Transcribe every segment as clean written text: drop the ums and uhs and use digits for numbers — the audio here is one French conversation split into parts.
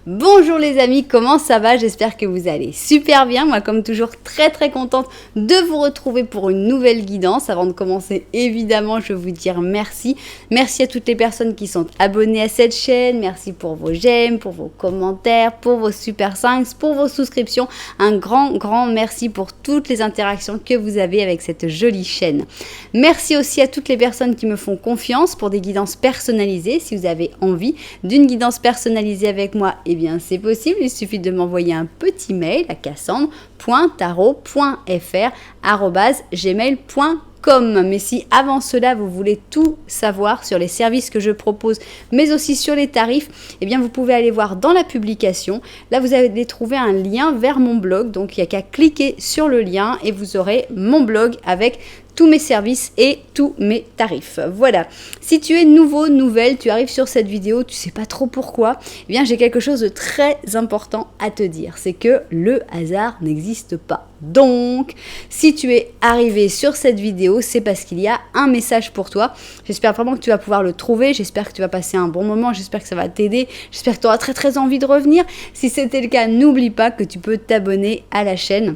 Bonjour les amis, comment ça va? J'espère que vous allez super bien. Moi, comme toujours, très contente de vous retrouver pour une nouvelle guidance. Avant de commencer, évidemment, je veux vous dire merci. Merci à toutes les personnes qui sont abonnées à cette chaîne. Merci pour vos j'aime, pour vos commentaires, pour vos super 5, pour vos souscriptions. Un grand merci pour toutes les interactions que vous avez avec cette jolie chaîne. Merci aussi à toutes les personnes qui me font confiance pour des guidances personnalisées. Si vous avez envie d'une guidance personnalisée avec moi, eh bien c'est possible, il suffit de m'envoyer un petit mail à cassandre.tarot.fr@gmail.com. Mais si avant cela vous voulez tout savoir sur les services que je propose, mais aussi sur les tarifs, eh bien vous pouvez aller voir dans la publication. Là vous allez trouver un lien vers mon blog, donc il n'y a qu'à cliquer sur le lien et vous aurez mon blog avec tous mes services et tous mes tarifs. Voilà. Si tu es nouvelle, tu arrives sur cette vidéo, tu sais pas trop pourquoi, eh bien j'ai quelque chose de très important à te dire. C'est que le hasard n'existe pas. Donc, si tu es arrivé sur cette vidéo, c'est parce qu'il y a un message pour toi. J'espère vraiment que tu vas pouvoir le trouver. J'espère que tu vas passer un bon moment. J'espère que ça va t'aider. J'espère que tu auras très envie de revenir. Si c'était le cas, n'oublie pas que tu peux t'abonner à la chaîne.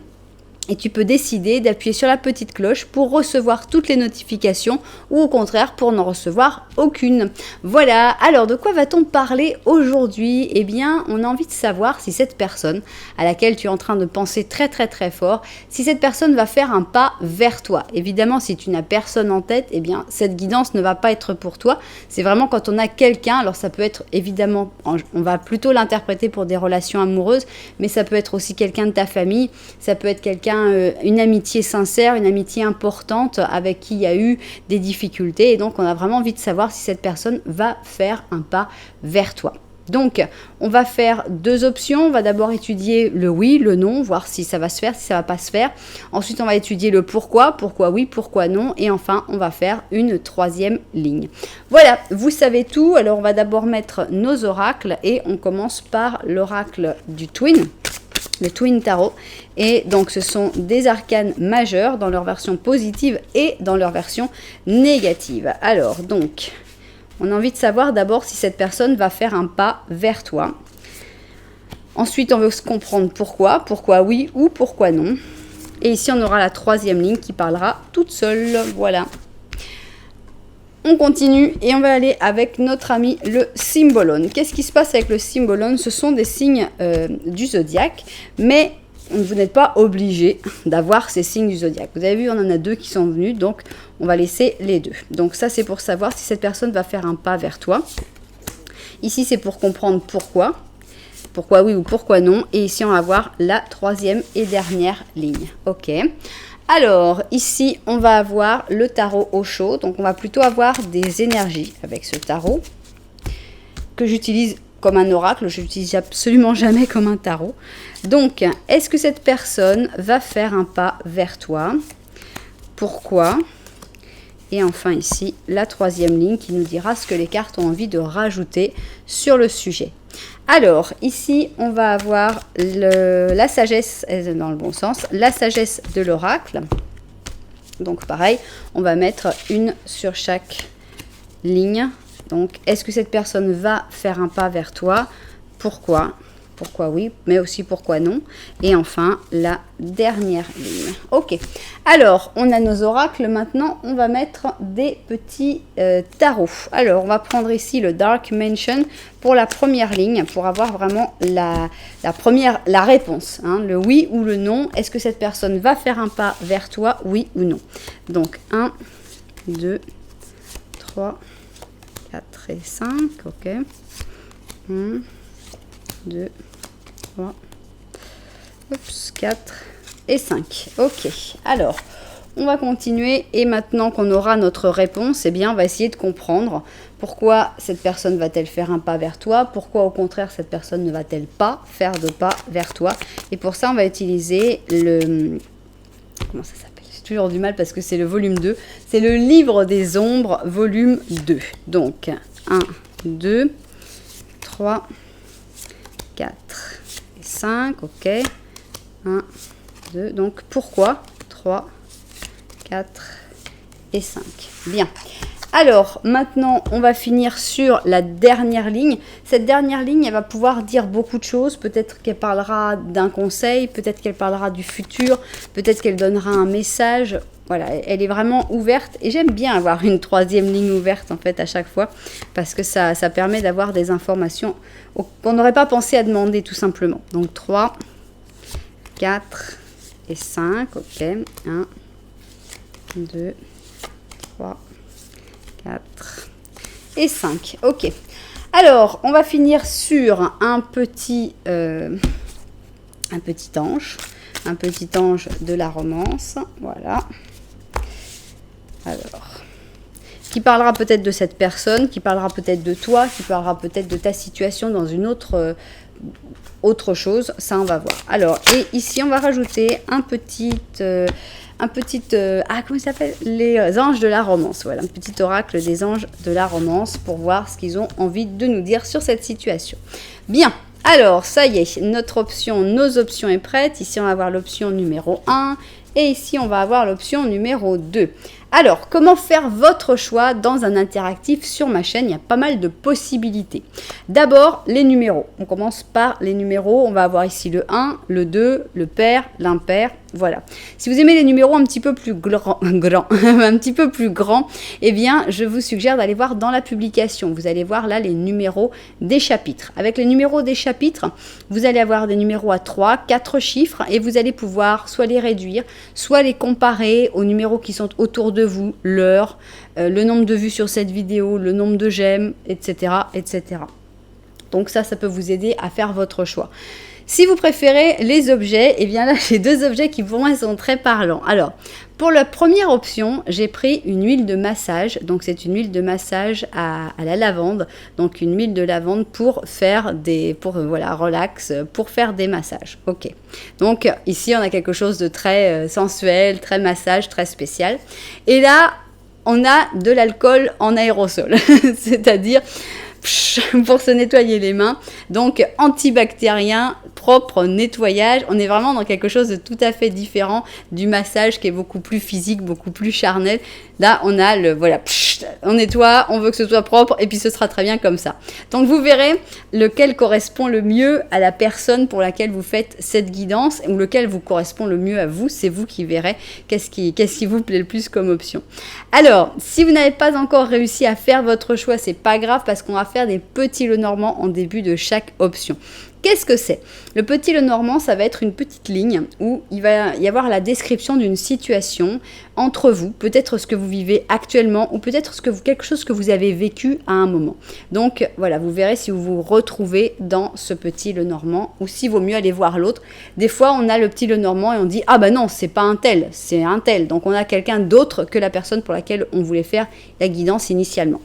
Et tu peux décider d'appuyer sur la petite cloche pour recevoir toutes les notifications ou au contraire pour n'en recevoir aucune. Voilà, alors de quoi va-t-on parler aujourd'hui? Eh bien, on a envie de savoir si cette personne à laquelle tu es en train de penser très fort, si cette personne va faire un pas vers toi. Évidemment, si tu n'as personne en tête, eh bien, cette guidance ne va pas être pour toi. C'est vraiment quand on a quelqu'un, alors ça peut être évidemment, on va plutôt l'interpréter pour des relations amoureuses, mais ça peut être aussi quelqu'un de ta famille, ça peut être quelqu'un une amitié sincère, une amitié importante avec qui il y a eu des difficultés et donc on a vraiment envie de savoir si cette personne va faire un pas vers toi. Donc, on va faire deux options. On va d'abord étudier le oui, le non, voir si ça va se faire, si ça va pas se faire. Ensuite, on va étudier le pourquoi oui, pourquoi non. Et enfin, on va faire une troisième ligne. Voilà, vous savez tout. Alors, on va d'abord mettre nos oracles et on commence par l'oracle du Twin. Le Twin Tarot, et donc ce sont des arcanes majeurs dans leur version positive et dans leur version négative. Alors donc, on a envie de savoir d'abord si cette personne va faire un pas vers toi. Ensuite, on veut se comprendre pourquoi oui ou pourquoi non. Et ici, on aura la troisième ligne qui parlera toute seule. Voilà. On continue et on va aller avec notre ami le Symbolone. Qu'est-ce qui se passe avec le Symbolone? Ce sont des signes du zodiaque, mais vous n'êtes pas obligé d'avoir ces signes du zodiaque. Vous avez vu, on en a deux qui sont venus, donc on va laisser les deux. Donc ça, c'est pour savoir si cette personne va faire un pas vers toi. Ici, c'est pour comprendre pourquoi oui ou pourquoi non. Et ici, on va voir la troisième et dernière ligne. Ok. Alors, ici, on va avoir le tarot au chaud. Donc, on va plutôt avoir des énergies avec ce tarot que j'utilise comme un oracle. Je l'utilise absolument jamais comme un tarot. Donc, est-ce que cette personne va faire un pas vers toi? Pourquoi? Et enfin, ici, la troisième ligne qui nous dira ce que les cartes ont envie de rajouter sur le sujet. Alors, ici, on va avoir la sagesse, dans le bon sens, la sagesse de l'oracle. Donc, pareil, on va mettre une sur chaque ligne. Donc, est-ce que cette personne va faire un pas vers toi? Pourquoi? Pourquoi oui, mais aussi pourquoi non. Et enfin, la dernière ligne. Ok. Alors, on a nos oracles. Maintenant, on va mettre des petits tarots. Alors, on va prendre ici le Dark Mansion pour la première ligne, pour avoir vraiment la réponse. Hein, le oui ou le non. Est-ce que cette personne va faire un pas vers toi, oui ou non? Donc, 1, 2, 3, 4 et 5. Ok. 1, 2, 3, 4 et 5. Ok, alors, on va continuer et maintenant qu'on aura notre réponse, eh bien, on va essayer de comprendre pourquoi cette personne va-t-elle faire un pas vers toi, pourquoi au contraire cette personne ne va-t-elle pas faire de pas vers toi. Et pour ça, on va utiliser le... Comment ça s'appelle? J'ai toujours du mal parce que c'est le volume 2. C'est le livre des ombres, volume 2. Donc, 1, 2, 3, 4 et 5, ok. 1, 2, donc pourquoi 3, 4 et 5. Bien. Alors, maintenant, on va finir sur la dernière ligne. Cette dernière ligne, elle va pouvoir dire beaucoup de choses. Peut-être qu'elle parlera d'un conseil, peut-être qu'elle parlera du futur, peut-être qu'elle donnera un message. Voilà, elle est vraiment ouverte. Et j'aime bien avoir une troisième ligne ouverte, en fait, à chaque fois, parce que ça permet d'avoir des informations qu'on n'aurait pas pensé à demander, tout simplement. Donc, 3, 4 et 5. OK. 1, 2, 3, 4 et 5. OK. Alors, on va finir sur un petit ange. Un petit ange de la romance. Voilà. Alors, qui parlera peut-être de cette personne, qui parlera peut-être de toi, qui parlera peut-être de ta situation dans une autre chose. Ça, on va voir. Alors, et ici, on va rajouter comment il s'appelle? Les anges de la romance. Voilà, un petit oracle des anges de la romance pour voir ce qu'ils ont envie de nous dire sur cette situation. Bien. Alors, ça y est, nos options est prête. Ici, on va avoir l'option numéro 1 et ici, on va avoir l'option numéro 2. Alors, comment faire votre choix dans un interactif sur ma chaîne? Il y a pas mal de possibilités. D'abord, les numéros. On commence par les numéros. On va avoir ici le 1, le 2, le pair, l'impair. Voilà. Si vous aimez les numéros un petit peu plus grands, un petit peu plus grands, eh bien, je vous suggère d'aller voir dans la publication. Vous allez voir là les numéros des chapitres. Avec les numéros des chapitres, vous allez avoir des numéros à 3, 4 chiffres et vous allez pouvoir soit les réduire, soit les comparer aux numéros qui sont autour de vous, l'heure, le nombre de vues sur cette vidéo, le nombre de j'aime, etc., etc. Donc ça peut vous aider à faire votre choix. Si vous préférez les objets, eh bien là, j'ai deux objets qui pour moi sont très parlants. Alors, pour la première option, j'ai pris une huile de massage. Donc, c'est une huile de massage à la lavande. Donc, une huile de lavande pour faire relax, pour faire des massages. OK. Donc, ici, on a quelque chose de très sensuel, très massage, très spécial. Et là, on a de l'alcool en aérosol. C'est-à-dire pour se nettoyer les mains. Donc, antibactérien, propre, nettoyage. On est vraiment dans quelque chose de tout à fait différent du massage qui est beaucoup plus physique, beaucoup plus charnel. Là, on a on nettoie, on veut que ce soit propre et puis ce sera très bien comme ça. Donc, vous verrez lequel correspond le mieux à la personne pour laquelle vous faites cette guidance ou lequel vous correspond le mieux à vous. C'est vous qui verrez qu'est-ce qui vous plaît le plus comme option. Alors, si vous n'avez pas encore réussi à faire votre choix, c'est pas grave parce qu'on va faire des petits Lenormand en début de chaque option. Qu'est-ce que c'est? Le petit Lenormand, ça va être une petite ligne où il va y avoir la description d'une situation entre vous, peut-être ce que vous vivez actuellement ou peut-être quelque chose que vous avez vécu à un moment. Donc voilà, vous verrez si vous vous retrouvez dans ce petit Lenormand ou s'il vaut mieux aller voir l'autre. Des fois, on a le petit Lenormand et on dit « Ah ben non, c'est pas un tel, c'est un tel ». Donc on a quelqu'un d'autre que la personne pour laquelle on voulait faire la guidance initialement.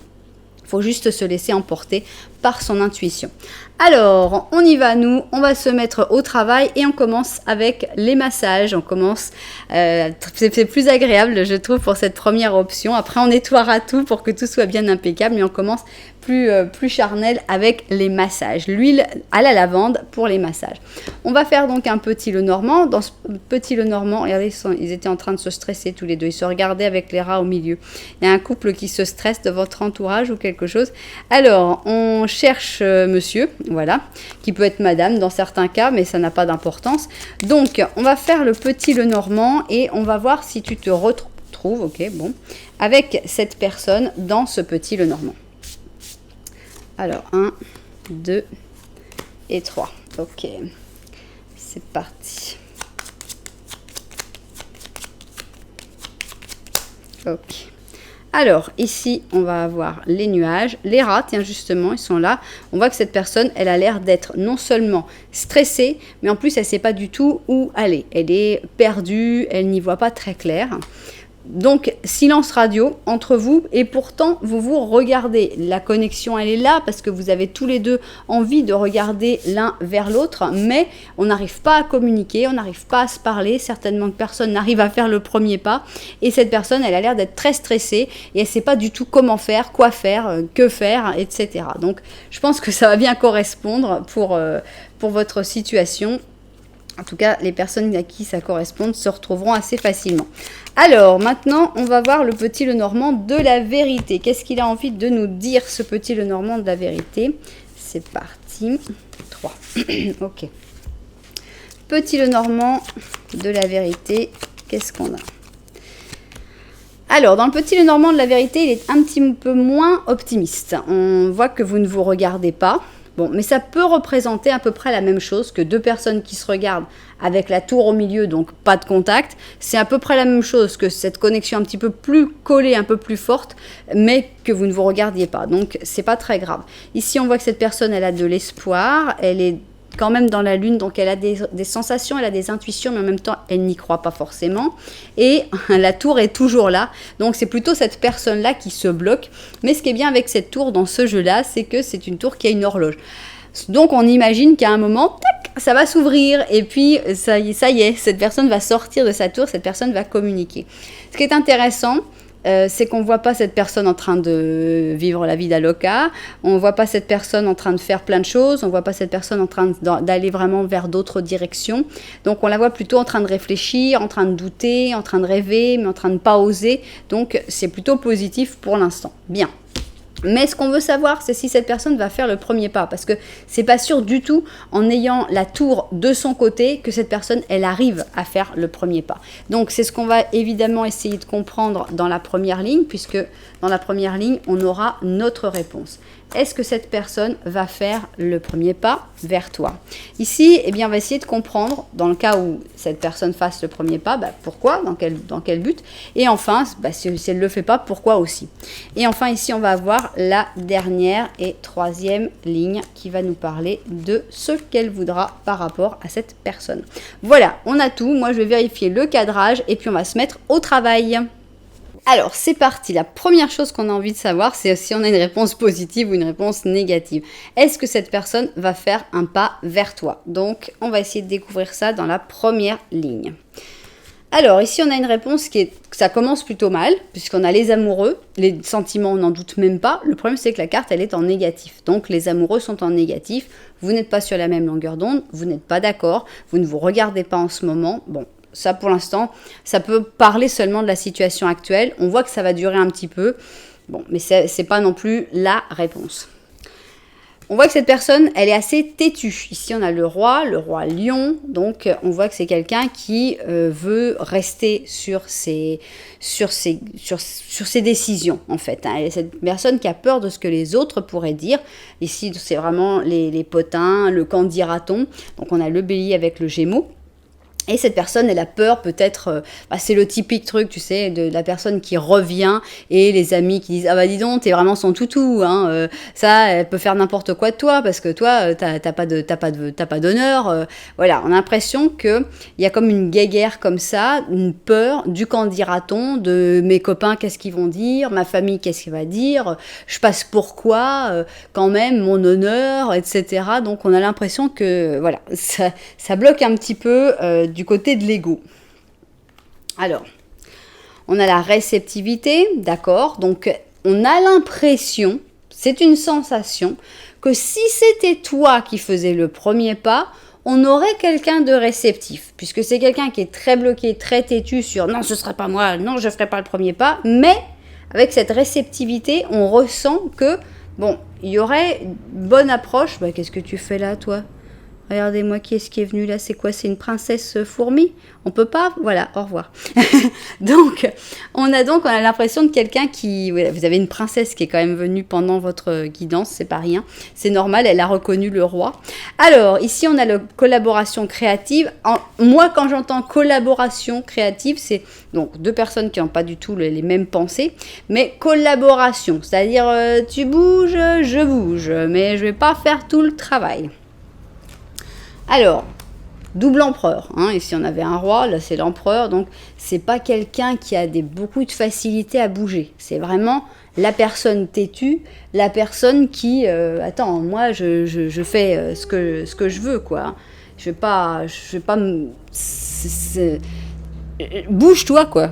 Il faut juste se laisser emporter par son intuition. Alors, on y va, on va se mettre au travail et on commence avec les massages. On commence, c'est plus agréable, je trouve, pour cette première option. Après, on nettoiera tout pour que tout soit bien impeccable, mais on commence plus charnel avec les massages. L'huile à la lavande pour les massages. On va faire donc un petit Lenormand. Dans ce petit Lenormand, regardez, ils étaient en train de se stresser tous les deux. Ils se regardaient avec les rats au milieu. Il y a un couple qui se stresse de votre entourage ou quelque chose. Alors, on cherche monsieur, voilà, qui peut être madame dans certains cas, mais ça n'a pas d'importance. Donc, on va faire le petit Lenormand et on va voir si tu te retrouves, ok, bon, avec cette personne dans ce petit Lenormand. Alors, 1, 2 et 3. Ok, c'est parti. Ok. Alors, ici, on va avoir les nuages. Les rats, tiens, justement, ils sont là. On voit que cette personne, elle a l'air d'être non seulement stressée, mais en plus, elle ne sait pas du tout où aller. Elle est perdue, elle n'y voit pas très clair. Donc, silence radio entre vous et pourtant, vous vous regardez. La connexion, elle est là parce que vous avez tous les deux envie de regarder l'un vers l'autre, mais on n'arrive pas à communiquer, on n'arrive pas à se parler. Certainement que personne n'arrive à faire le premier pas et cette personne, elle a l'air d'être très stressée et elle ne sait pas du tout comment faire, quoi faire, que faire, etc. Donc, je pense que ça va bien correspondre pour votre situation. En tout cas, les personnes à qui ça correspond se retrouveront assez facilement. Alors, maintenant, on va voir le petit Lenormand de la vérité. Qu'est-ce qu'il a envie de nous dire, ce petit Lenormand de la vérité? C'est parti. 3. Ok. Petit Lenormand de la vérité, qu'est-ce qu'on a? Alors, dans le petit Lenormand de la vérité, il est un petit peu moins optimiste. On voit que vous ne vous regardez pas. Bon, mais ça peut représenter à peu près la même chose que deux personnes qui se regardent avec la tour au milieu, donc pas de contact. C'est à peu près la même chose que cette connexion un petit peu plus collée, un peu plus forte, mais que vous ne vous regardiez pas. Donc, c'est pas très grave. Ici, on voit que cette personne, elle a de l'espoir, elle est quand même dans la lune, donc elle a des sensations, elle a des intuitions, mais en même temps, elle n'y croit pas forcément. Et la tour est toujours là, donc c'est plutôt cette personne-là qui se bloque. Mais ce qui est bien avec cette tour dans ce jeu-là, c'est que c'est une tour qui a une horloge. Donc on imagine qu'à un moment, tac, ça va s'ouvrir, et puis ça y est, cette personne va sortir de sa tour, cette personne va communiquer. Ce qui est intéressant, c'est qu'on ne voit pas cette personne en train de vivre la vie d'Aloca, on ne voit pas cette personne en train de faire plein de choses, on ne voit pas cette personne en train d'aller vraiment vers d'autres directions. Donc on la voit plutôt en train de réfléchir, en train de douter, en train de rêver, mais en train de ne pas oser. Donc c'est plutôt positif pour l'instant. Bien. Mais ce qu'on veut savoir, c'est si cette personne va faire le premier pas, parce que c'est pas sûr du tout, en ayant la tour de son côté, que cette personne, elle arrive à faire le premier pas. Donc c'est ce qu'on va évidemment essayer de comprendre dans la première ligne, puisque dans la première ligne, on aura notre réponse. Est-ce que cette personne va faire le premier pas vers toi? Ici, eh bien, on va essayer de comprendre, dans le cas où cette personne fasse le premier pas, pourquoi, dans quel but, et enfin, si elle ne le fait pas, pourquoi aussi. Et enfin, ici, on va avoir la dernière et troisième ligne qui va nous parler de ce qu'elle voudra par rapport à cette personne. Voilà, on a tout. Moi, je vais vérifier le cadrage et puis on va se mettre au travail. Alors, c'est parti. La première chose qu'on a envie de savoir, c'est si on a une réponse positive ou une réponse négative. Est-ce que cette personne va faire un pas vers toi? Donc, on va essayer de découvrir ça dans la première ligne. Alors, ici, on a une réponse ça commence plutôt mal, puisqu'on a les amoureux. Les sentiments, on n'en doute même pas. Le problème, c'est que la carte, elle est en négatif. Donc, les amoureux sont en négatif. Vous n'êtes pas sur la même longueur d'onde. Vous n'êtes pas d'accord. Vous ne vous regardez pas en ce moment. Bon. Ça, pour l'instant, ça peut parler seulement de la situation actuelle. On voit que ça va durer un petit peu. Bon, mais c'est pas non plus la réponse. On voit que cette personne, elle est assez têtue. Ici, on a le roi lion. Donc, on voit que c'est quelqu'un qui veut rester sur ses décisions, en fait. Hein. Cette personne qui a peur de ce que les autres pourraient dire. Ici, c'est vraiment les potins, le qu'en dira-t-on. Donc, on a le bélier avec le gémeaux. Et cette personne, elle a peur peut-être, c'est le typique truc, tu sais, de la personne qui revient et les amis qui disent « Ah bah dis donc, t'es vraiment son toutou, hein, ça, elle peut faire n'importe quoi de toi parce que toi, t'as pas d'honneur. » Voilà, on a l'impression qu'il y a comme une guéguerre comme ça, une peur du qu'en dira-t-on, de mes copains, qu'est-ce qu'ils vont dire, ma famille, qu'est-ce qu'elle va dire, je passe pourquoi, quand même, mon honneur, etc. Donc on a l'impression que, voilà, ça bloque un petit peu du côté de l'ego. Alors, on a la réceptivité, d'accord, donc on a l'impression, c'est une sensation, que si c'était toi qui faisais le premier pas, on aurait quelqu'un de réceptif, puisque c'est quelqu'un qui est très bloqué, très têtu sur « non, ce ne sera pas moi, non, je ne ferai pas le premier pas », mais avec cette réceptivité, on ressent que, bon, il y aurait une bonne approche. Qu'est-ce que tu fais là, toi ? Regardez-moi qui est-ce qui est venu là, c'est quoi? C'est une princesse fourmi? On peut pas? Voilà, au revoir. donc, on a l'impression de quelqu'un qui... Vous avez une princesse qui est quand même venue pendant votre guidance, c'est pas rien. C'est normal, elle a reconnu le roi. Alors, ici, on a la collaboration créative. Moi, quand j'entends collaboration créative, c'est donc deux personnes qui n'ont pas du tout les mêmes pensées, mais collaboration, c'est-à-dire tu bouges, je bouge, mais je vais pas faire tout le travail. Alors, double empereur, hein, ici on avait un roi, là c'est l'empereur, donc c'est pas quelqu'un qui a beaucoup de facilité à bouger, c'est vraiment la personne têtue, la personne qui, attends, moi je fais ce que je veux, quoi, je vais pas bouge-toi, quoi.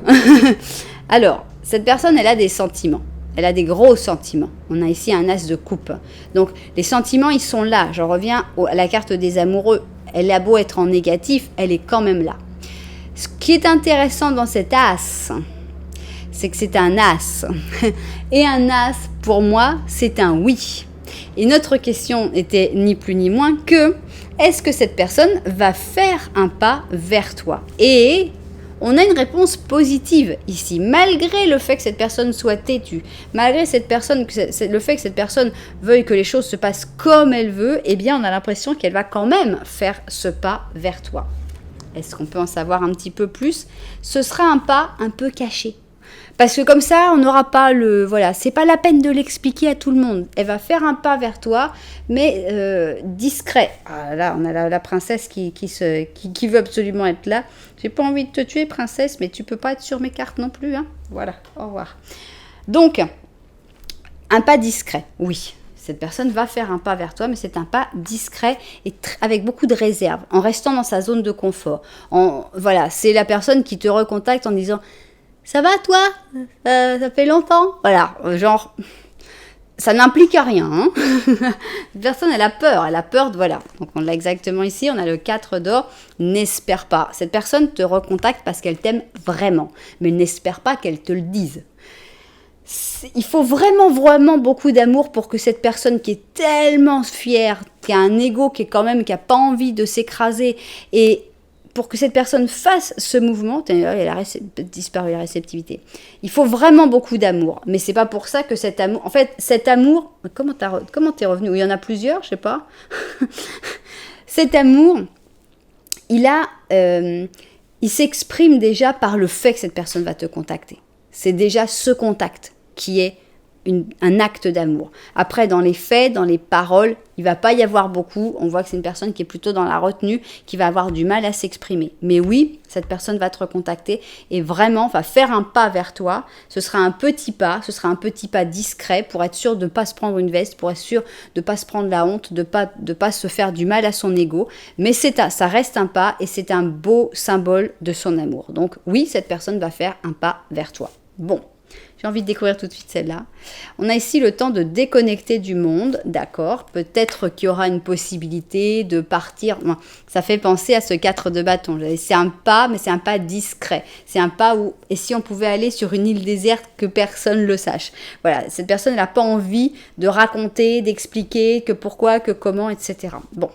Alors, cette personne, elle a des sentiments. Elle a des gros sentiments. On a ici un as de coupe. Donc, les sentiments, ils sont là. Je reviens à la carte des amoureux. Elle a beau être en négatif, elle est quand même là. Ce qui est intéressant dans cet as, c'est que c'est un as. Et un as, pour moi, c'est un oui. Et notre question était ni plus ni moins que, est-ce que cette personne va faire un pas vers toi? Et on a une réponse positive ici, malgré le fait que cette personne soit têtue, malgré le fait que cette personne veuille que les choses se passent comme elle veut, eh bien on a l'impression qu'elle va quand même faire ce pas vers toi. Est-ce qu'on peut en savoir un petit peu plus? Ce sera un pas un peu caché. Parce que comme ça, on n'aura pas voilà, c'est pas la peine de l'expliquer à tout le monde. Elle va faire un pas vers toi, mais discret. Ah, là, on a la princesse qui veut absolument être là. J'ai pas envie de te tuer, princesse, mais tu peux pas être sur mes cartes non plus, hein. Voilà, au revoir. Donc, un pas discret, oui. Cette personne va faire un pas vers toi, mais c'est un pas discret et avec beaucoup de réserve, en restant dans sa zone de confort. Voilà, c'est la personne qui te recontacte en disant « Ça va toi? Ça fait longtemps ?» Voilà, genre, ça n'implique rien. Hein. Cette personne, elle a peur, voilà. Donc on l'a exactement ici, on a le 4 d'or, n'espère pas. Cette personne te recontacte parce qu'elle t'aime vraiment, mais n'espère pas qu'elle te le dise. Il faut vraiment, vraiment beaucoup d'amour pour que cette personne qui est tellement fière, qui a un ego qui n'a pas envie de s'écraser, et pour que cette personne fasse ce mouvement, elle a disparu la réceptivité. Il faut vraiment beaucoup d'amour, mais c'est pas pour ça que cet amour... En fait, cet amour... Comment t'es revenu? Il y en a plusieurs, je sais pas. Cet amour, il s'exprime déjà par le fait que cette personne va te contacter. C'est déjà ce contact qui est un acte d'amour. Après, dans les faits, dans les paroles, il ne va pas y avoir beaucoup. On voit que c'est une personne qui est plutôt dans la retenue, qui va avoir du mal à s'exprimer. Mais oui, cette personne va te recontacter et vraiment va faire un pas vers toi. Ce sera un petit pas discret pour être sûr de ne pas se prendre une veste, pour être sûr de ne pas se prendre la honte, de pas se faire du mal à son ego. Mais ça reste un pas et c'est un beau symbole de son amour. Donc oui, cette personne va faire un pas vers toi. Bon. J'ai envie de découvrir tout de suite celle-là. On a ici le temps de déconnecter du monde, d'accord. Peut-être qu'il y aura une possibilité de partir. Ça fait penser à ce 4 de bâton. C'est un pas, mais c'est un pas discret. C'est un pas où, et si on pouvait aller sur une île déserte, que personne ne le sache. Voilà, cette personne n'a pas envie de raconter, d'expliquer que pourquoi, que comment, etc. Bon,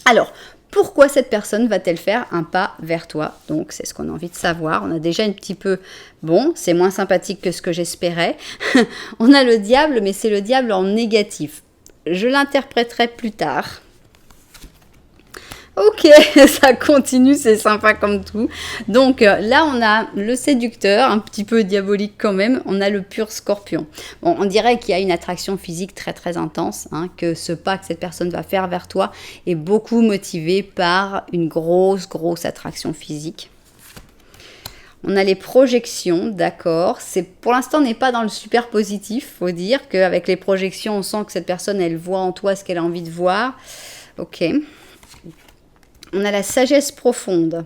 alors... Pourquoi cette personne va-t-elle faire un pas vers toi? Donc, c'est ce qu'on a envie de savoir. On a déjà un petit peu... Bon, c'est moins sympathique que ce que j'espérais. On a le diable, mais c'est le diable en négatif. Je l'interpréterai plus tard. Ok, ça continue, c'est sympa comme tout. Donc là, on a le séducteur, un petit peu diabolique quand même. On a le pur scorpion. Bon, on dirait qu'il y a une attraction physique très très intense, hein, que ce pas que cette personne va faire vers toi est beaucoup motivé par une grosse attraction physique. On a les projections, d'accord. Pour l'instant, on n'est pas dans le super positif. Faut dire qu'avec les projections, on sent que cette personne, elle voit en toi ce qu'elle a envie de voir. Ok. On a la sagesse profonde.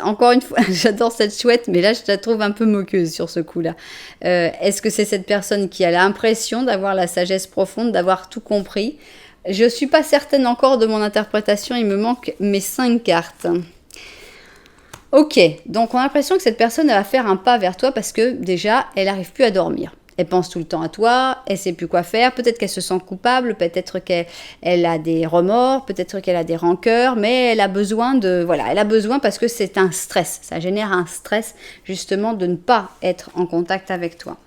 Encore une fois, j'adore cette chouette, mais là, je la trouve un peu moqueuse sur ce coup-là. Est-ce que c'est cette personne qui a l'impression d'avoir la sagesse profonde, d'avoir tout compris? Je ne suis pas certaine encore de mon interprétation, il me manque mes 5 cartes. Ok, donc on a l'impression que cette personne elle va faire un pas vers toi parce que déjà, elle n'arrive plus à dormir. Elle pense tout le temps à toi, elle ne sait plus quoi faire, peut-être qu'elle se sent coupable, peut-être qu'elle a des remords, peut-être qu'elle a des rancœurs, mais elle a besoin elle a besoin parce que c'est un stress, ça génère un stress justement de ne pas être en contact avec toi.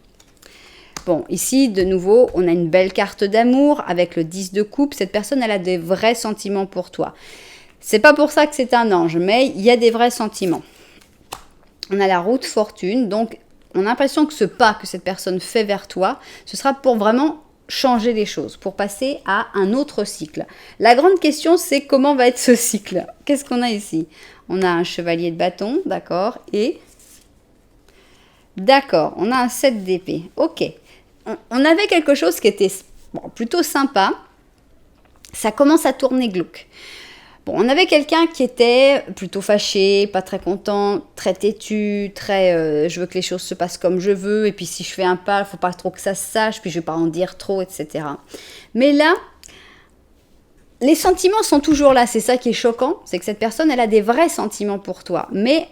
Bon, ici, de nouveau, on a une belle carte d'amour avec le 10 de coupe, cette personne, elle a des vrais sentiments pour toi. C'est pas pour ça que c'est un ange, mais il y a des vrais sentiments. On a la roue de fortune, donc on a l'impression que ce pas que cette personne fait vers toi, ce sera pour vraiment changer les choses, pour passer à un autre cycle. La grande question, c'est comment va être ce cycle? Qu'est-ce qu'on a ici? On a un chevalier de bâton, d'accord, et... D'accord, on a un 7 d'épée. Ok, on avait quelque chose qui était plutôt sympa. Ça commence à tourner glauque. Bon, on avait quelqu'un qui était plutôt fâché, pas très content, très têtu, très je veux que les choses se passent comme je veux, et puis si je fais un pas, il faut pas trop que ça se sache, puis je vais pas en dire trop, etc. Mais là, les sentiments sont toujours là, c'est ça qui est choquant, c'est que cette personne, elle a des vrais sentiments pour toi. Mais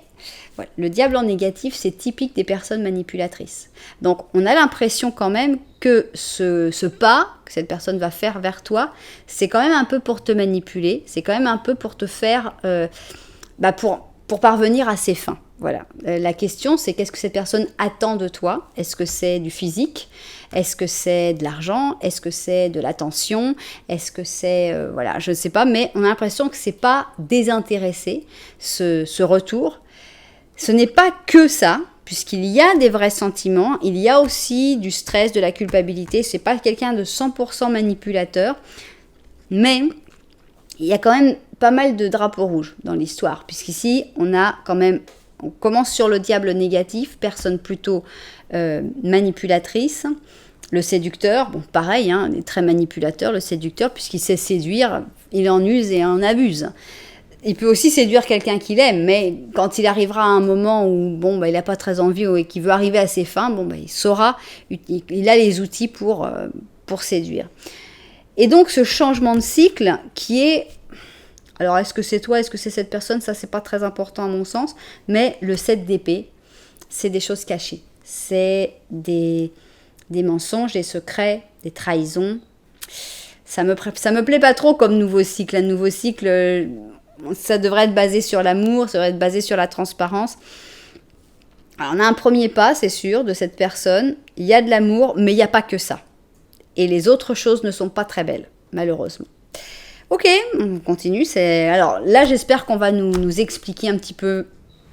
voilà, le diable en négatif, c'est typique des personnes manipulatrices. Donc, on a l'impression quand même que ce pas que cette personne va faire vers toi, c'est quand même un peu pour te manipuler, c'est quand même un peu pour te faire, pour parvenir à ses fins. Voilà. La question, c'est qu'est-ce que cette personne attend de toi? Est-ce que c'est du physique? Est-ce que c'est de l'argent? Est-ce que c'est de l'attention? Est-ce que c'est... voilà, je ne sais pas, mais on a l'impression que ce n'est pas désintéressé, ce retour. Ce n'est pas que ça, puisqu'il y a des vrais sentiments, il y a aussi du stress, de la culpabilité. Ce n'est pas quelqu'un de 100% manipulateur, mais il y a quand même pas mal de drapeaux rouges dans l'histoire, puisqu'ici, on commence sur le diable négatif, personne plutôt manipulatrice. Le séducteur, bon pareil, hein, il est très manipulateur, le séducteur, puisqu'il sait séduire, il en use et en abuse. Il peut aussi séduire quelqu'un qu'il aime, mais quand il arrivera à un moment où il n'a pas très envie et qu'il veut arriver à ses fins, il saura, il a les outils pour séduire. Et donc ce changement de cycle qui est... Alors, est-ce que c'est toi, est-ce que c'est cette personne? Ça, c'est pas très important à mon sens. Mais le 7 d'épée, c'est des choses cachées. C'est des mensonges, des secrets, des trahisons. Ça me plaît pas trop comme nouveau cycle. Un nouveau cycle, ça devrait être basé sur l'amour, ça devrait être basé sur la transparence. Alors, on a un premier pas, c'est sûr, de cette personne. Il y a de l'amour, mais il n'y a pas que ça. Et les autres choses ne sont pas très belles, malheureusement. Ok, on continue. Alors là, j'espère qu'on va nous expliquer un petit peu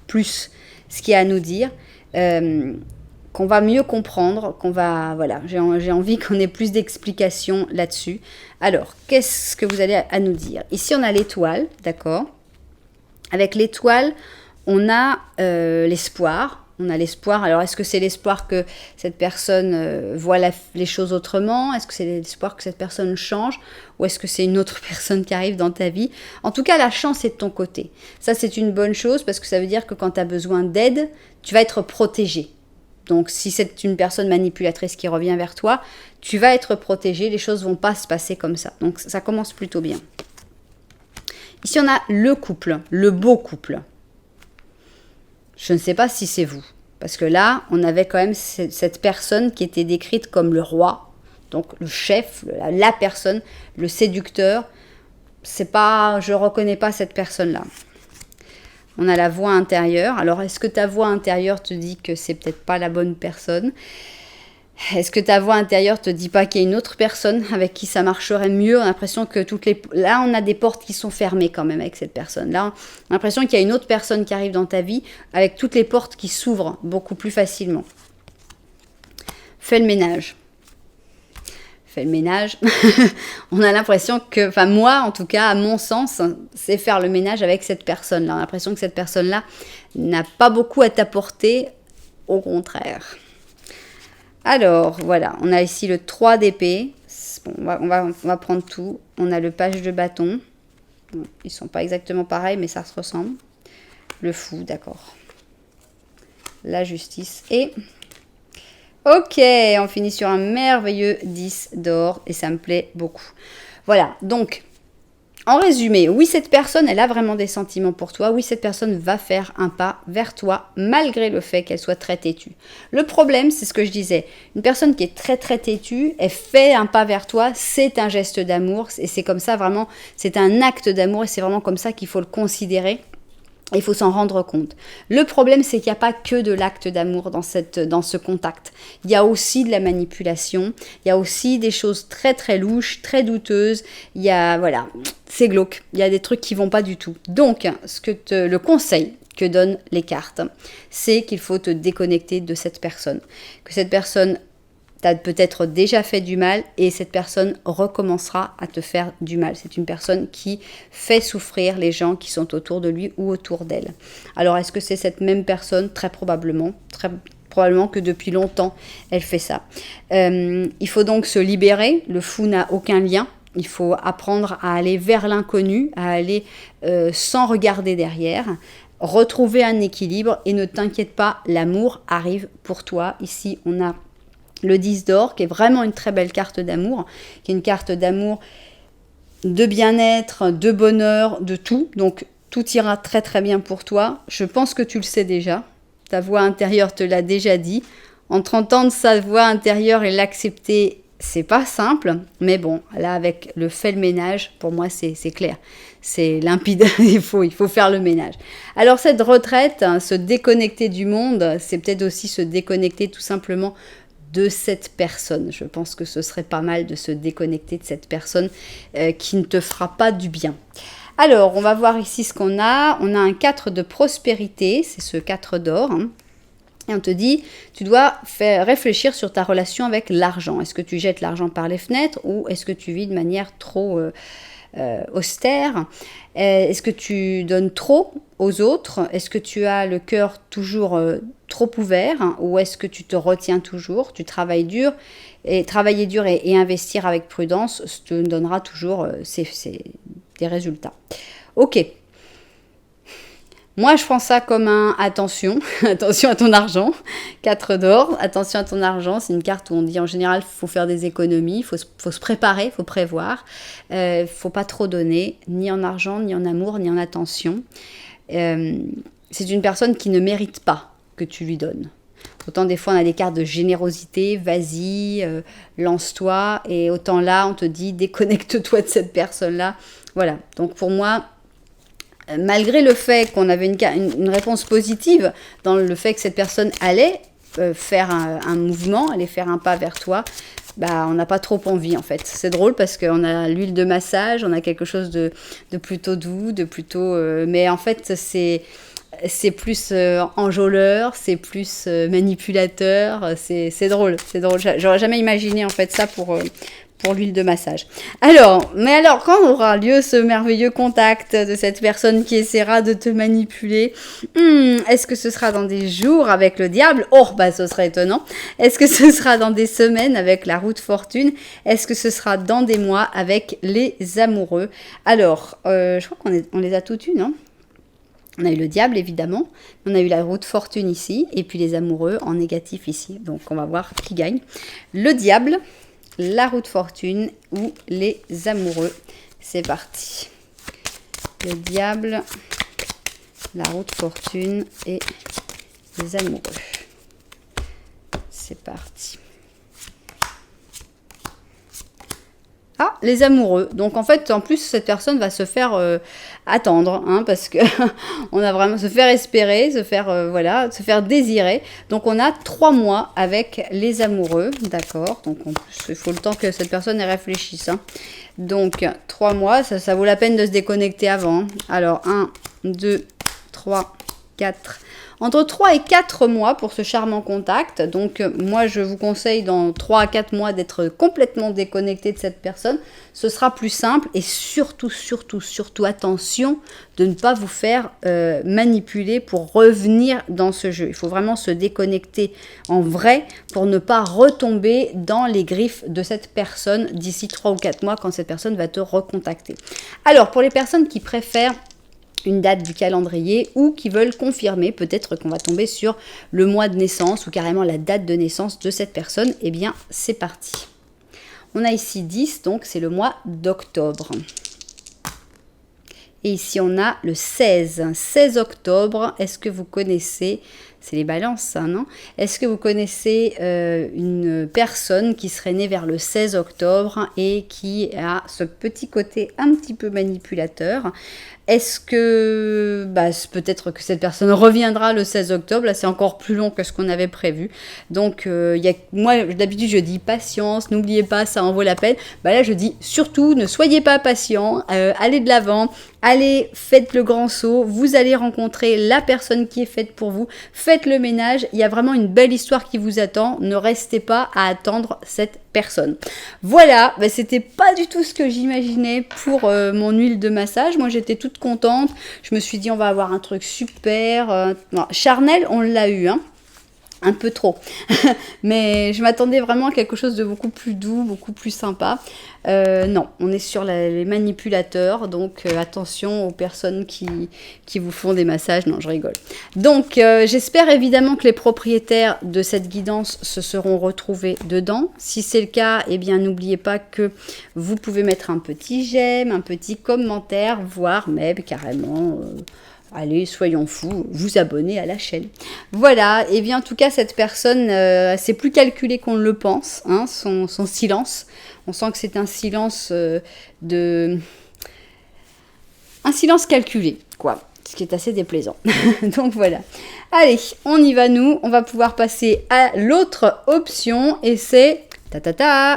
plus ce qu'il y a à nous dire, qu'on va mieux comprendre, j'ai envie qu'on ait plus d'explications là-dessus. Alors, qu'est-ce que vous allez à nous dire? Ici, on a l'étoile, d'accord? Avec l'étoile, on a l'espoir. On a l'espoir. Alors, est-ce que c'est l'espoir que cette personne voit les choses autrement? Est-ce que c'est l'espoir que cette personne change? Ou est-ce que c'est une autre personne qui arrive dans ta vie? En tout cas, la chance est de ton côté. Ça, c'est une bonne chose parce que ça veut dire que quand tu as besoin d'aide, tu vas être protégé. Donc, si c'est une personne manipulatrice qui revient vers toi, tu vas être protégé. Les choses ne vont pas se passer comme ça. Donc, ça commence plutôt bien. Ici, on a le couple, le beau couple. Je ne sais pas si c'est vous. Parce que là, on avait quand même cette personne qui était décrite comme le roi. Donc le chef, la personne, le séducteur. Je ne reconnais pas cette personne-là. On a la voix intérieure. Alors, est-ce que ta voix intérieure te dit que c'est peut-être pas la bonne personne? Est-ce que ta voix intérieure te dit pas qu'il y a une autre personne avec qui ça marcherait mieux? On a l'impression que là, on a des portes qui sont fermées quand même avec cette personne. Là, on a l'impression qu'il y a une autre personne qui arrive dans ta vie avec toutes les portes qui s'ouvrent beaucoup plus facilement. Fais le ménage. Fais le ménage. On a l'impression que, enfin moi en tout cas, à mon sens, c'est faire le ménage avec cette personne-là. On a l'impression que cette personne-là n'a pas beaucoup à t'apporter, au contraire. Alors, voilà, on a ici le 3 d'épée. Bon, on va prendre tout. On a le page de bâton. Bon, ils ne sont pas exactement pareils, mais ça se ressemble. Le fou, d'accord. La justice. Et, ok, on finit sur un merveilleux 10 d'or. Et ça me plaît beaucoup. Voilà, donc... En résumé, oui, cette personne, elle a vraiment des sentiments pour toi. Oui, cette personne va faire un pas vers toi, malgré le fait qu'elle soit très têtue. Le problème, c'est ce que je disais. Une personne qui est très, très têtue, elle fait un pas vers toi, c'est un geste d'amour. Et c'est comme ça, vraiment, c'est un acte d'amour. Et c'est vraiment comme ça qu'il faut le considérer. Il faut s'en rendre compte. Le problème, c'est qu'il n'y a pas que de l'acte d'amour dans ce contact. Il y a aussi de la manipulation. Il y a aussi des choses très, très louches, très douteuses. Il y a, voilà, c'est glauque. Il y a des trucs qui vont pas du tout. Donc, le conseil que donnent les cartes, c'est qu'il faut te déconnecter de cette personne. Que cette personne t'a peut-être déjà fait du mal et cette personne recommencera à te faire du mal. C'est une personne qui fait souffrir les gens qui sont autour de lui ou autour d'elle. Alors, est-ce que c'est cette même personne? Très probablement que depuis longtemps, elle fait ça. Il faut donc se libérer. Le fou n'a aucun lien. Il faut apprendre à aller vers l'inconnu, à aller sans regarder derrière. Retrouver un équilibre et ne t'inquiète pas, l'amour arrive pour toi. Ici, on a le 10 d'or, qui est vraiment une très belle carte d'amour, qui est une carte d'amour de bien-être, de bonheur, de tout. Donc tout ira très très bien pour toi. Je pense que tu le sais déjà. Ta voix intérieure te l'a déjà dit. Entre entendre sa voix intérieure et l'accepter, c'est pas simple. Mais bon, là avec le fait le ménage, pour moi c'est clair. C'est limpide, il faut faire le ménage. Alors cette retraite, hein, se déconnecter du monde, c'est peut-être aussi se déconnecter tout simplement de cette personne. Je pense que ce serait pas mal de se déconnecter de cette personne qui ne te fera pas du bien. Alors, on va voir ici ce qu'on a. On a un 4 de prospérité, c'est ce 4 d'or. Hein. Et on te dit, tu dois faire réfléchir sur ta relation avec l'argent. Est-ce que tu jettes l'argent par les fenêtres ou est-ce que tu vis de manière trop austère? Est-ce que tu donnes trop aux autres? Est-ce que tu as le cœur toujours trop ouvert, hein, ou est-ce que tu te retiens toujours? Tu travailles dur et travailler dur et investir avec prudence te donnera toujours des résultats. Ok. Moi, je prends ça comme un attention, attention à ton argent, 4 d'or, attention à ton argent, c'est une carte où on dit en général il faut faire des économies, il faut se préparer, il faut prévoir, faut pas trop donner, ni en argent, ni en amour, ni en attention. C'est une personne qui ne mérite pas que tu lui donnes. Autant des fois on a des cartes de générosité, vas-y, lance-toi, et autant là on te dit déconnecte-toi de cette personne-là. Voilà, donc pour moi, malgré le fait qu'on avait une réponse positive dans le fait que cette personne allait faire un mouvement, allait faire un pas vers toi, bah, on n'a pas trop envie en fait. C'est drôle parce qu'on a l'huile de massage, on a quelque chose de plutôt doux, de plutôt... mais en fait, c'est plus enjôleur, c'est plus manipulateur, c'est drôle, c'est drôle. J'aurais jamais imaginé en fait ça pour l'huile de massage. Alors, quand aura lieu ce merveilleux contact de cette personne qui essaiera de te manipuler? Est-ce que ce sera dans des jours avec le diable? Oh, bah ce serait étonnant. Est-ce que ce sera dans des semaines avec la roue de fortune? Est-ce que ce sera dans des mois avec les amoureux? Alors, je crois qu'on les a toutes eues, non? On a eu le diable, évidemment. On a eu la roue de fortune ici. Et puis les amoureux en négatif ici. Donc, on va voir qui gagne. Le diable, la roue de fortune ou les amoureux. C'est parti. Le diable, la roue de fortune et les amoureux. C'est parti. Ah, les amoureux. Donc en fait, en plus, cette personne va se faire attendre, hein, parce que on a vraiment se faire espérer, se faire se faire désirer. Donc on a 3 mois avec les amoureux, d'accord. Donc en plus, il faut le temps que cette personne y réfléchisse. Hein. Donc 3 mois, ça vaut la peine de se déconnecter avant. Alors 1, 2, 3, 4. Entre 3 et 4 mois pour ce charmant contact. Donc, moi, je vous conseille dans 3 à 4 mois d'être complètement déconnecté de cette personne. Ce sera plus simple et surtout, attention de ne pas vous faire manipuler pour revenir dans ce jeu. Il faut vraiment se déconnecter en vrai pour ne pas retomber dans les griffes de cette personne d'ici 3 ou 4 mois quand cette personne va te recontacter. Alors, pour les personnes qui préfèrent une date du calendrier ou qui veulent confirmer, peut-être qu'on va tomber sur le mois de naissance ou carrément la date de naissance de cette personne, eh bien c'est parti. On a ici 10, donc c'est le mois d'octobre. Et ici on a le 16 octobre. Est-ce que vous connaissez, c'est les balances ça, non? Est-ce que vous connaissez une personne qui serait née vers le 16 octobre et qui a ce petit côté un petit peu manipulateur? Est-ce que peut-être que cette personne reviendra le 16 octobre? Là, c'est encore plus long que ce qu'on avait prévu. Donc, moi, d'habitude, je dis patience, n'oubliez pas, ça en vaut la peine. Là, je dis surtout, ne soyez pas patient, allez de l'avant, allez, faites le grand saut, vous allez rencontrer la personne qui est faite pour vous, faites le ménage, il y a vraiment une belle histoire qui vous attend, ne restez pas à attendre cette personne. Voilà, c'était pas du tout ce que j'imaginais pour mon huile de massage. Moi, j'étais toute contente. Je me suis dit, on va avoir un truc super. Charnel, on l'a eu, hein. un peu trop. Mais je m'attendais vraiment à quelque chose de beaucoup plus doux, beaucoup plus sympa. Non, on est sur les manipulateurs, donc attention aux personnes qui vous font des massages. Non, je rigole. Donc, j'espère évidemment que les propriétaires de cette guidance se seront retrouvés dedans. Si c'est le cas, eh bien, n'oubliez pas que vous pouvez mettre un petit j'aime, un petit commentaire, voire même carrément... allez, soyons fous, vous abonner à la chaîne. Voilà, et bien en tout cas, cette personne, c'est plus calculé qu'on le pense, hein, son silence. On sent que c'est un silence un silence calculé, quoi. Ce qui est assez déplaisant. Donc voilà. Allez, on y va nous. On va pouvoir passer à l'autre option, et c'est...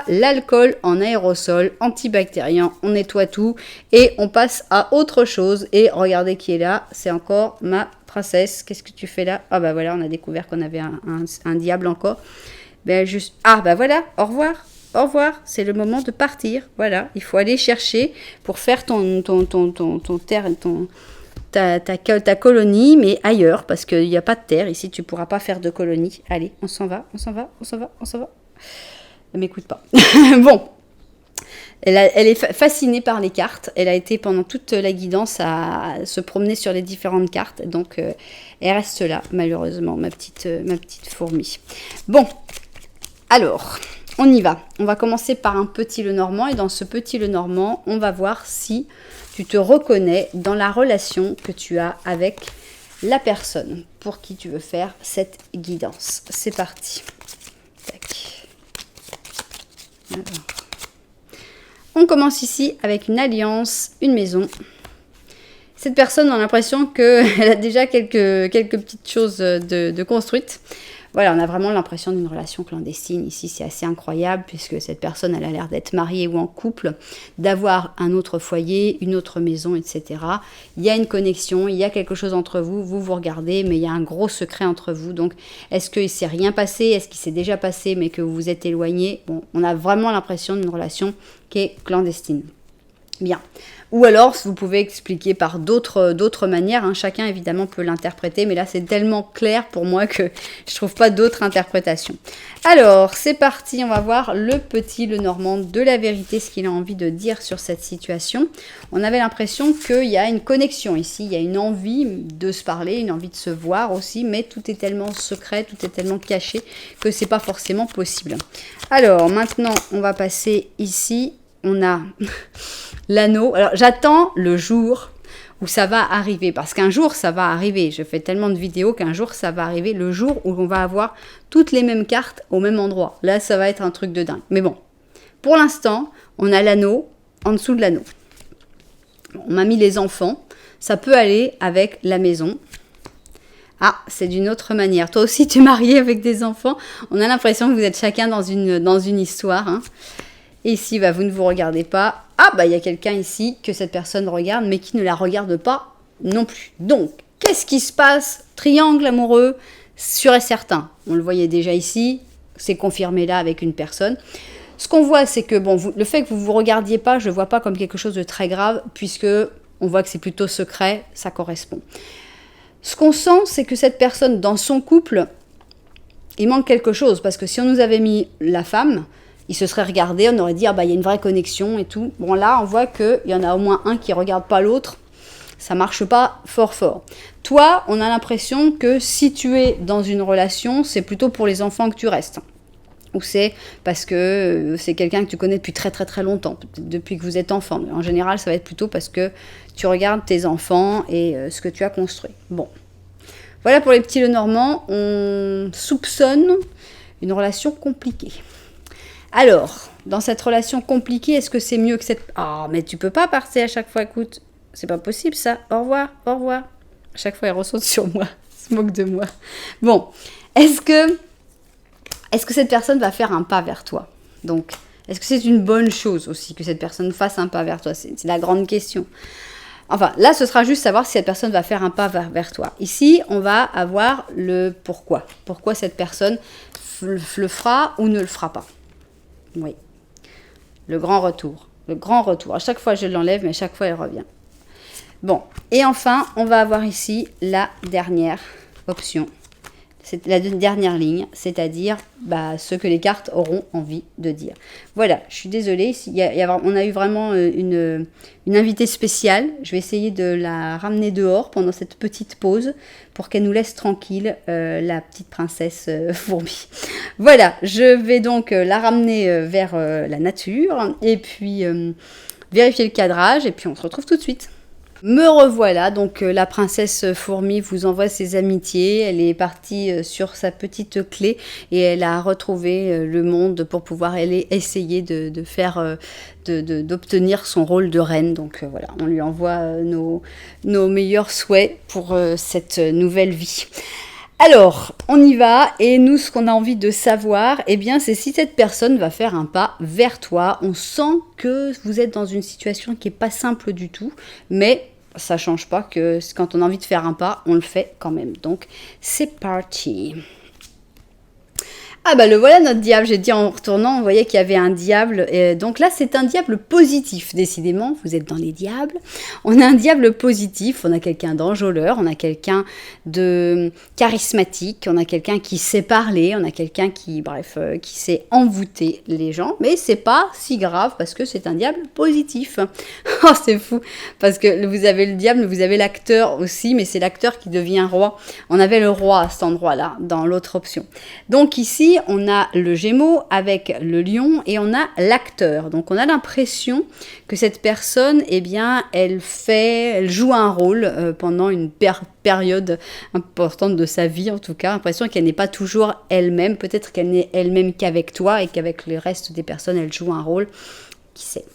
l'alcool en aérosol antibactérien, on nettoie tout et on passe à autre chose. Et regardez qui est là, c'est encore ma princesse. Qu'est-ce que tu fais là? Ah bah voilà, on a découvert qu'on avait un diable encore. Ben juste, ah bah voilà, au revoir, c'est le moment de partir. Voilà, il faut aller chercher pour faire ta colonie, mais ailleurs, parce qu'il n'y a pas de terre ici, tu pourras pas faire de colonie. Allez, on s'en va. Elle m'écoute pas. Bon, elle est fascinée par les cartes. Elle a été pendant toute la guidance à se promener sur les différentes cartes. Donc, elle reste là, malheureusement, ma petite fourmi. Bon, alors, on y va. On va commencer par un petit Lenormand. Et dans ce petit Lenormand, on va voir si tu te reconnais dans la relation que tu as avec la personne pour qui tu veux faire cette guidance. C'est parti. Tac. Alors. On commence ici avec une alliance, une maison. Cette personne a l'impression qu'elle a déjà quelques petites choses de construites. Voilà, on a vraiment l'impression d'une relation clandestine. Ici, c'est assez incroyable puisque cette personne, elle a l'air d'être mariée ou en couple, d'avoir un autre foyer, une autre maison, etc. Il y a une connexion, il y a quelque chose entre vous, vous regardez, mais il y a un gros secret entre vous. Donc, est-ce qu'il ne s'est rien passé? Est-ce qu'il s'est déjà passé, mais que vous vous êtes éloigné? Bon, on a vraiment l'impression d'une relation qui est clandestine. Bien. Ou alors, vous pouvez expliquer par d'autres manières. Hein. Chacun, évidemment, peut l'interpréter. Mais là, c'est tellement clair pour moi que je ne trouve pas d'autres interprétations. Alors, c'est parti. On va voir le petit Lenormand de la vérité, ce qu'il a envie de dire sur cette situation. On avait l'impression qu'il y a une connexion ici. Il y a une envie de se parler, une envie de se voir aussi. Mais tout est tellement secret, tout est tellement caché que ce n'est pas forcément possible. Alors, maintenant, on va passer ici. On a l'anneau. Alors, j'attends le jour où ça va arriver. Parce qu'un jour, ça va arriver. Je fais tellement de vidéos qu'un jour, ça va arriver. Le jour où on va avoir toutes les mêmes cartes au même endroit. Là, ça va être un truc de dingue. Mais bon, pour l'instant, on a l'anneau en dessous de l'anneau. On m'a mis les enfants. Ça peut aller avec la maison. Ah, c'est d'une autre manière. Toi aussi, tu es marié avec des enfants. On a l'impression que vous êtes chacun dans une histoire, hein. Et ici, bah, vous ne vous regardez pas. Ah, bah, il y a quelqu'un ici que cette personne regarde, mais qui ne la regarde pas non plus. Donc, qu'est-ce qui se passe? Triangle amoureux, sûr et certain. On le voyait déjà ici. C'est confirmé là avec une personne. Ce qu'on voit, c'est que bon, le fait que vous ne vous regardiez pas, je ne le vois pas comme quelque chose de très grave, puisque on voit que c'est plutôt secret, ça correspond. Ce qu'on sent, c'est que cette personne, dans son couple, il manque quelque chose. Parce que si on nous avait mis la femme... il se serait regardé, on aurait dit, ah bah il y a une vraie connexion et tout. Bon là, on voit qu'il y en a au moins un qui ne regarde pas l'autre. Ça marche pas fort. Toi, on a l'impression que si tu es dans une relation, c'est plutôt pour les enfants que tu restes. Ou c'est parce que c'est quelqu'un que tu connais depuis très longtemps, depuis que vous êtes enfant. Mais en général, ça va être plutôt parce que tu regardes tes enfants et ce que tu as construit. Bon. Voilà pour les petits Lenormand. On soupçonne une relation compliquée. Alors, dans cette relation compliquée, est-ce que c'est mieux que cette... Ah, mais tu peux pas partir à chaque fois, écoute. C'est pas possible, ça. Au revoir. À chaque fois, elle ressaute sur moi. Elle se moque de moi. Bon, est-ce que cette personne va faire un pas vers toi? Donc, est-ce que c'est une bonne chose aussi que cette personne fasse un pas vers toi? C'est la grande question. Enfin, là, ce sera juste savoir si cette personne va faire un pas vers toi. Ici, on va avoir le pourquoi. Pourquoi cette personne le fera ou ne le fera pas. Oui, le grand retour. À chaque fois, je l'enlève, mais à chaque fois, elle revient. Bon, et enfin, on va avoir ici la dernière option. c'est la dernière ligne, c'est-à-dire ce que les cartes auront envie de dire. Voilà, je suis désolée, on a eu vraiment une invitée spéciale. Je vais essayer de la ramener dehors pendant cette petite pause pour qu'elle nous laisse tranquille, la petite princesse fourmi. Voilà, je vais donc la ramener vers la nature et puis vérifier le cadrage et puis on se retrouve tout de suite. Me revoilà, donc la princesse fourmi vous envoie ses amitiés, elle est partie sur sa petite clé et elle a retrouvé le monde pour pouvoir essayer de faire, d'obtenir son rôle de reine. Donc voilà, on lui envoie nos meilleurs souhaits pour cette nouvelle vie. Alors, on y va, et nous, ce qu'on a envie de savoir, eh bien, c'est si cette personne va faire un pas vers toi. On sent que vous êtes dans une situation qui n'est pas simple du tout, mais ça ne change pas que quand on a envie de faire un pas, on le fait quand même. Donc, c'est parti. Ah le voilà notre diable, j'ai dit en retournant, on voyait qu'il y avait un diable, et donc là c'est un diable positif, décidément, vous êtes dans les diables, on a un diable positif, on a quelqu'un d'enjôleur, on a quelqu'un de charismatique, on a quelqu'un qui sait parler, on a quelqu'un qui sait envoûter les gens, mais c'est pas si grave parce que c'est un diable positif. Oh c'est fou, parce que vous avez le diable, vous avez l'acteur aussi, mais c'est l'acteur qui devient roi, on avait le roi à cet endroit-là, dans l'autre option. Donc ici, on a le Gémeaux avec le lion et on a l'acteur. Donc, on a l'impression que cette personne, eh bien, elle joue un rôle pendant une période importante de sa vie, en tout cas. L'impression qu'elle n'est pas toujours elle-même. Peut-être qu'elle n'est elle-même qu'avec toi et qu'avec le reste des personnes, elle joue un rôle. Qui sait?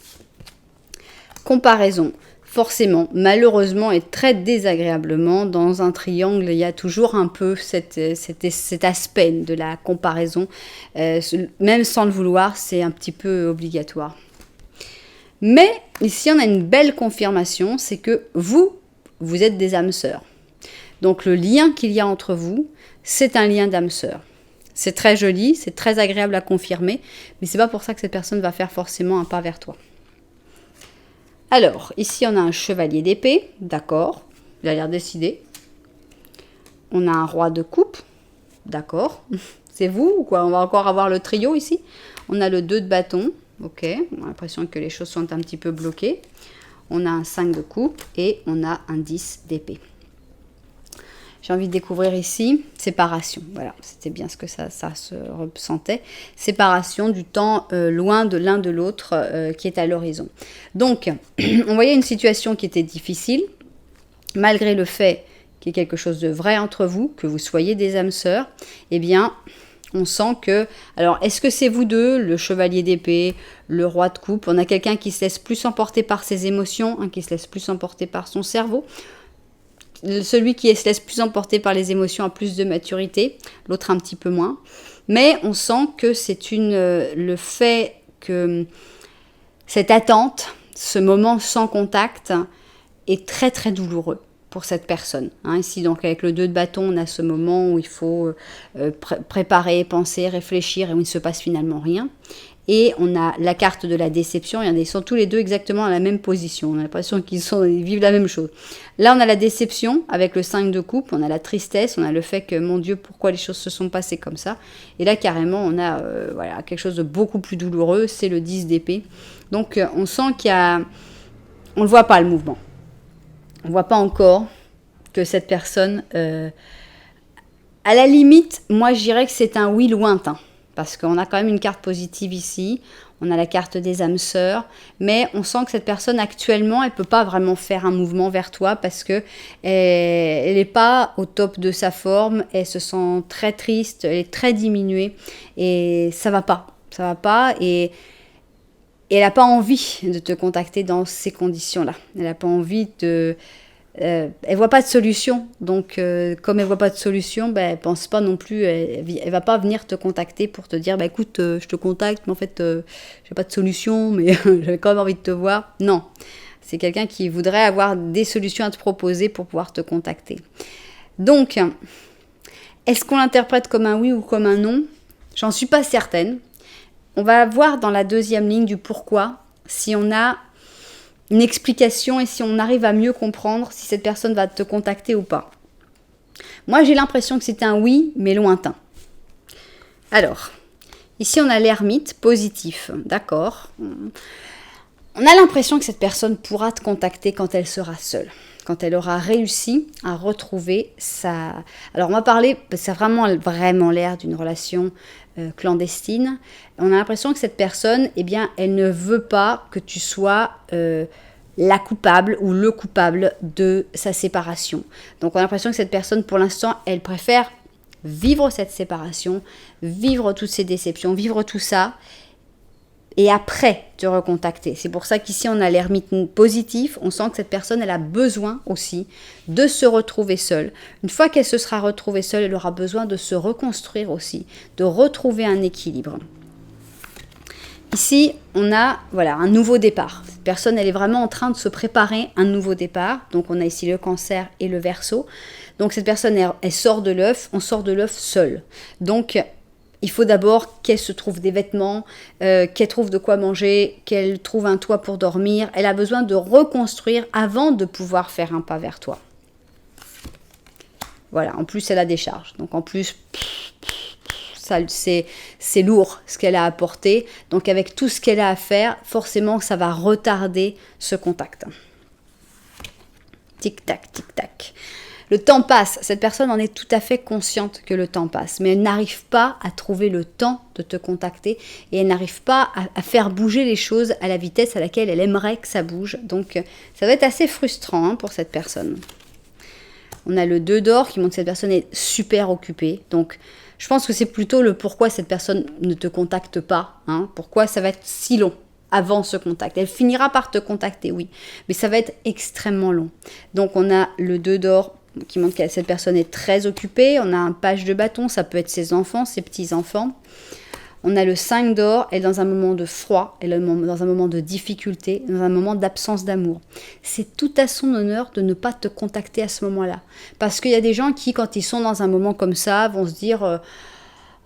Comparaison. Forcément, malheureusement et très désagréablement, dans un triangle, il y a toujours un peu cet aspect de la comparaison. Même sans le vouloir, c'est un petit peu obligatoire. Mais ici, on a une belle confirmation, c'est que vous êtes des âmes sœurs. Donc le lien qu'il y a entre vous, c'est un lien d'âmes sœurs. C'est très joli, c'est très agréable à confirmer, mais c'est pas pour ça que cette personne va faire forcément un pas vers toi. Alors, ici, on a un chevalier d'épée, d'accord, il a l'air décidé. On a un roi de coupe, d'accord, c'est vous ou quoi? On va encore avoir le trio ici. On a le 2 de bâton, ok, on a l'impression que les choses sont un petit peu bloquées. On a un 5 de coupe et on a un 10 d'épée. J'ai envie de découvrir ici, séparation. Voilà, c'était bien ce que ça se ressentait. Séparation du temps loin de l'un de l'autre qui est à l'horizon. Donc, on voyait une situation qui était difficile, malgré le fait qu'il y ait quelque chose de vrai entre vous, que vous soyez des âmes sœurs, eh bien, on sent que... Alors, est-ce que c'est vous deux, le chevalier d'épée, le roi de coupe? On a quelqu'un qui se laisse plus emporter par ses émotions, qui se laisse plus emporter par son cerveau. Celui qui se laisse plus emporter par les émotions a plus de maturité, l'autre un petit peu moins. Mais on sent que c'est le fait que cette attente, ce moment sans contact, est très très douloureux pour cette personne. Ici, donc, avec le 2 de bâton, on a ce moment où il faut préparer, penser, réfléchir et où il ne se passe finalement rien. Et on a la carte de la déception, ils sont tous les deux exactement à la même position. On a l'impression qu'ils vivent la même chose. Là, on a la déception avec le 5 de coupe, on a la tristesse, on a le fait que, mon Dieu, pourquoi les choses se sont passées comme ça. Et là, carrément, on a quelque chose de beaucoup plus douloureux, c'est le 10 d'épée. Donc, on sent on ne le voit pas, le mouvement. On ne voit pas encore que cette personne... à la limite, moi, je dirais que c'est un oui lointain. Parce qu'on a quand même une carte positive ici, on a la carte des âmes sœurs, mais on sent que cette personne actuellement, elle ne peut pas vraiment faire un mouvement vers toi parce qu'elle n'est pas au top de sa forme, elle se sent très triste, elle est très diminuée et ça va pas et elle n'a pas envie de te contacter dans ces conditions-là. Elle n'a pas envie de... elle voit pas de solution, donc comme elle voit pas de solution, elle pense pas non plus, elle va pas venir te contacter pour te dire écoute, je te contacte, mais en fait j'ai pas de solution, mais j'avais quand même envie de te voir. Non, c'est quelqu'un qui voudrait avoir des solutions à te proposer pour pouvoir te contacter. Donc, est-ce qu'on l'interprète comme un oui ou comme un non? J'en suis pas certaine. On va voir dans la deuxième ligne du pourquoi si on a une explication et si on arrive à mieux comprendre si cette personne va te contacter ou pas. Moi, j'ai l'impression que c'est un oui, mais lointain. Alors, ici, on a l'ermite positif, d'accord. On a l'impression que cette personne pourra te contacter quand elle sera seule, quand elle aura réussi à retrouver sa... Alors, on va parler, ça a vraiment l'air d'une relation clandestine. On a l'impression que cette personne, eh bien, elle ne veut pas que tu sois... la coupable ou le coupable de sa séparation. Donc on a l'impression que cette personne, pour l'instant, elle préfère vivre cette séparation, vivre toutes ces déceptions, vivre tout ça, et après te recontacter. C'est pour ça qu'ici on a l'ermite positif, on sent que cette personne, elle a besoin aussi de se retrouver seule. Une fois qu'elle se sera retrouvée seule, elle aura besoin de se reconstruire aussi, de retrouver un équilibre. Ici, on a un nouveau départ. Cette personne, elle est vraiment en train de se préparer un nouveau départ. Donc, on a ici le Cancer et le Verseau. Donc, cette personne, elle sort de l'œuf. On sort de l'œuf seule. Donc, il faut d'abord qu'elle se trouve des vêtements, qu'elle trouve de quoi manger, qu'elle trouve un toit pour dormir. Elle a besoin de reconstruire avant de pouvoir faire un pas vers toi. Voilà, en plus, elle a des charges. Donc, en plus... c'est lourd ce qu'elle a apporté. Donc avec tout ce qu'elle a à faire, forcément ça va retarder ce contact. Tic-tac, tic-tac. Le temps passe. Cette personne en est tout à fait consciente que le temps passe. Mais elle n'arrive pas à trouver le temps de te contacter. Et elle n'arrive pas à faire bouger les choses à la vitesse à laquelle elle aimerait que ça bouge. Donc ça va être assez frustrant pour cette personne. On a le 2 d'or qui montre que cette personne est super occupée. Donc je pense que c'est plutôt le pourquoi cette personne ne te contacte pas. Pourquoi ça va être si long avant ce contact. Elle finira par te contacter, oui. Mais ça va être extrêmement long. Donc on a le 2 d'or qui montre que cette personne est très occupée. On a un page de bâton, ça peut être ses enfants, ses petits-enfants. On a le 5 d'or, elle est dans un moment de froid, elle est dans un moment de difficulté, dans un moment d'absence d'amour. C'est tout à son honneur de ne pas te contacter à ce moment-là. Parce qu'il y a des gens qui, quand ils sont dans un moment comme ça, vont se dire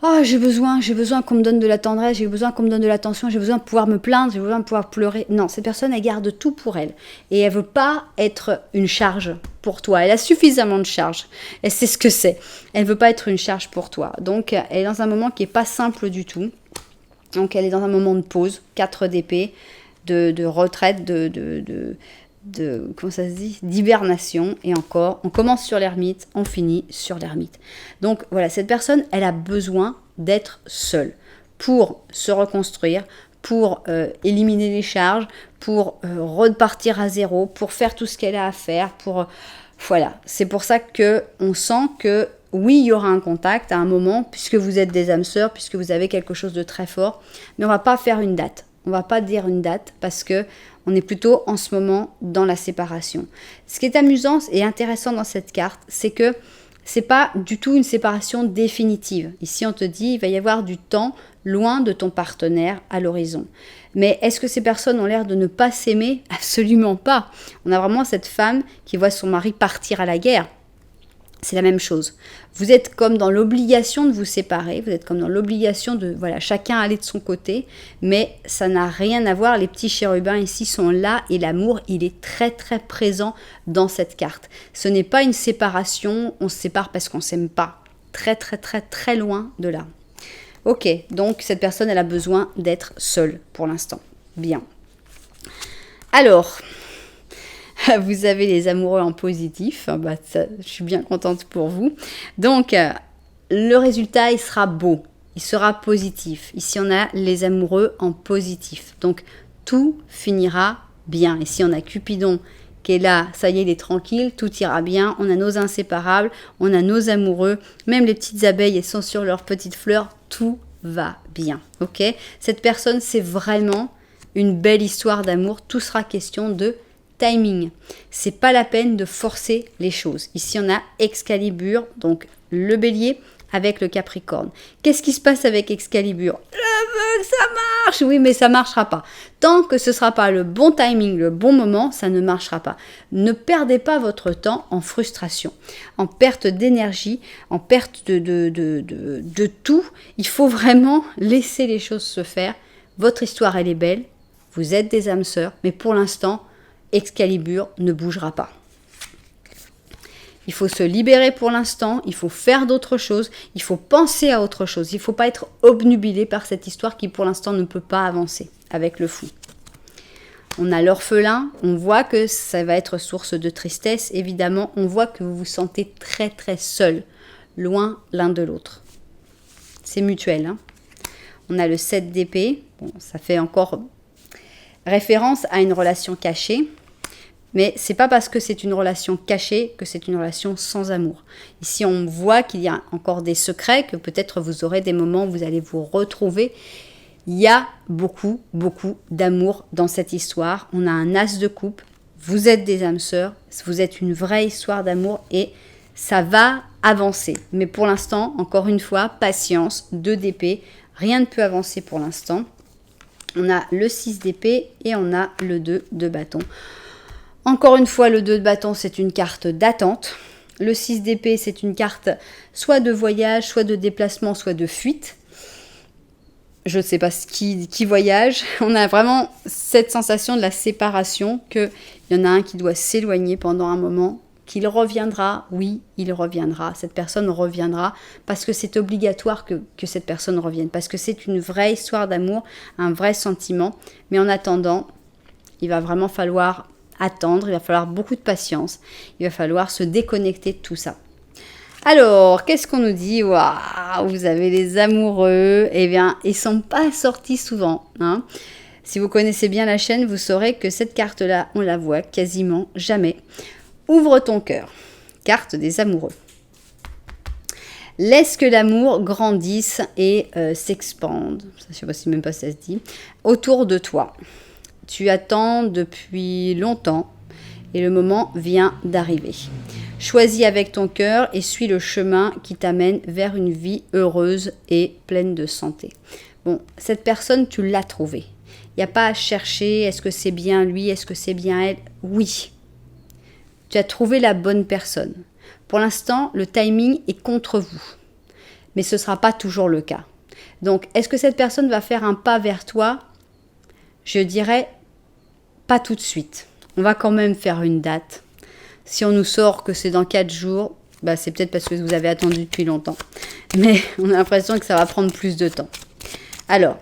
oh, j'ai besoin qu'on me donne de la tendresse, j'ai besoin qu'on me donne de l'attention, j'ai besoin de pouvoir me plaindre, j'ai besoin de pouvoir pleurer. Non, cette personne, elle garde tout pour elle. Et elle ne veut pas être une charge pour toi. Elle a suffisamment de charge. Elle sait ce que c'est. Elle ne veut pas être une charge pour toi. Donc, elle est dans un moment qui n'est pas simple du tout. Donc, elle est dans un moment de pause, 4 d'épée, de retraite, comment ça se dit, d'hibernation. Et encore, on commence sur l'ermite, on finit sur l'ermite. Donc voilà, cette personne, elle a besoin d'être seule pour se reconstruire, pour éliminer les charges, pour repartir à zéro, pour faire tout ce qu'elle a à faire, voilà. C'est pour ça qu'on sent que oui, il y aura un contact à un moment, puisque vous êtes des âmes sœurs, puisque vous avez quelque chose de très fort, mais on ne va pas faire une date. On ne va pas dire une date parce que on est plutôt en ce moment dans la séparation. Ce qui est amusant et intéressant dans cette carte, c'est que c'est pas du tout une séparation définitive. Ici, on te dit il va y avoir du temps loin de ton partenaire à l'horizon. Mais est-ce que ces personnes ont l'air de ne pas s'aimer? Absolument pas. On a vraiment cette femme qui voit son mari partir à la guerre. C'est la même chose. Vous êtes comme dans l'obligation de vous séparer, vous êtes comme dans l'obligation de, chacun aller de son côté, mais ça n'a rien à voir. Les petits chérubins ici sont là et l'amour, il est très très présent dans cette carte. Ce n'est pas une séparation, on se sépare parce qu'on ne s'aime pas. Très très très très loin de là. Ok, donc cette personne, elle a besoin d'être seule pour l'instant. Bien. Alors... Vous avez les amoureux en positif, je suis bien contente pour vous. Donc, le résultat, il sera beau, il sera positif. Ici, on a les amoureux en positif. Donc, tout finira bien. Ici, on a Cupidon qui est là, ça y est, il est tranquille, tout ira bien. On a nos inséparables, on a nos amoureux, même les petites abeilles, elles sont sur leurs petites fleurs, tout va bien. Ok ? Cette personne, c'est vraiment une belle histoire d'amour. Tout sera question de timing. C'est pas la peine de forcer les choses. Ici, on a Excalibur, donc le bélier avec le Capricorne. Qu'est-ce qui se passe avec Excalibur? Je veux que ça marche! Oui, mais ça marchera pas. Tant que ce sera pas le bon timing, le bon moment, ça ne marchera pas. Ne perdez pas votre temps en frustration, en perte d'énergie, en perte de tout. Il faut vraiment laisser les choses se faire. Votre histoire, elle est belle. Vous êtes des âmes sœurs, mais pour l'instant, Excalibur ne bougera pas. Il faut se libérer pour l'instant, il faut faire d'autres choses, il faut penser à autre chose. Il ne faut pas être obnubilé par cette histoire qui pour l'instant ne peut pas avancer avec le fou. On a l'orphelin, on voit que ça va être source de tristesse, évidemment. On voit que vous vous sentez très très seul, loin l'un de l'autre. C'est mutuel. Hein. On a le 7 d'épée, bon, ça fait encore référence à une relation cachée. Mais c'est pas parce que c'est une relation cachée que c'est une relation sans amour. Ici, on voit qu'il y a encore des secrets, que peut-être vous aurez des moments où vous allez vous retrouver. Il y a beaucoup, beaucoup d'amour dans cette histoire. On a un as de coupe. Vous êtes des âmes sœurs. Vous êtes une vraie histoire d'amour et ça va avancer. Mais pour l'instant, encore une fois, patience, 2 d'épée. Rien ne peut avancer pour l'instant. On a le 6 d'épée et on a le 2 de bâton. Encore une fois, le 2 de bâton, c'est une carte d'attente. Le 6 d'épée, c'est une carte soit de voyage, soit de déplacement, soit de fuite. Je ne sais pas qui voyage. On a vraiment cette sensation de la séparation, qu'il y en a un qui doit s'éloigner pendant un moment, qu'il reviendra. Oui, il reviendra. Cette personne reviendra parce que c'est obligatoire que cette personne revienne. Parce que c'est une vraie histoire d'amour, un vrai sentiment. Mais en attendant, il va vraiment falloir attendre, il va falloir beaucoup de patience. Il va falloir se déconnecter de tout ça. Alors, qu'est-ce qu'on nous dit? Waouh, vous avez les amoureux. Eh bien, ils ne sont pas sortis souvent. Hein. Si vous connaissez bien la chaîne, vous saurez que cette carte-là, on la voit quasiment jamais. Ouvre ton cœur. Carte des amoureux. Laisse que l'amour grandisse et s'expande. Je ne sais pas si même pas ça se dit. Autour de toi. Tu attends depuis longtemps et le moment vient d'arriver. Choisis avec ton cœur et suis le chemin qui t'amène vers une vie heureuse et pleine de santé. Bon, cette personne, tu l'as trouvée. Il n'y a pas à chercher, est-ce que c'est bien lui, est-ce que c'est bien elle? Oui, tu as trouvé la bonne personne. Pour l'instant, le timing est contre vous. Mais ce ne sera pas toujours le cas. Donc, est-ce que cette personne va faire un pas vers toi? Je dirais pas tout de suite. On va quand même faire une date. Si on nous sort que c'est dans 4 jours, bah c'est peut-être parce que vous avez attendu depuis longtemps. Mais on a l'impression que ça va prendre plus de temps. Alors,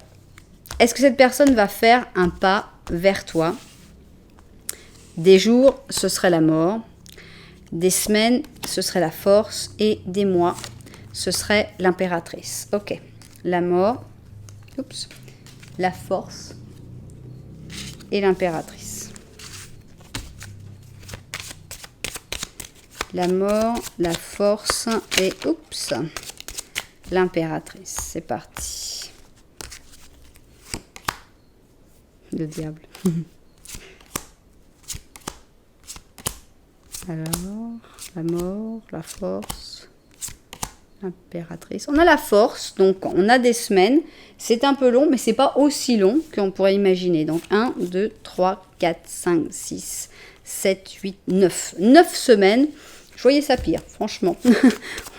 est-ce que cette personne va faire un pas vers toi? Des jours, ce serait la mort. Des semaines, ce serait la force. Et des mois, ce serait l'impératrice. Ok. La mort, la force et l'impératrice. La mort, la force et l'impératrice. C'est parti. Le diable. Alors, la mort, la force, l'impératrice. On a la force, donc on a des semaines. C'est un peu long, mais c'est pas aussi long qu'on pourrait imaginer. Donc 1, 2, 3, 4, 5, 6, 7, 8, 9. 9 semaines. Je voyais ça pire, franchement.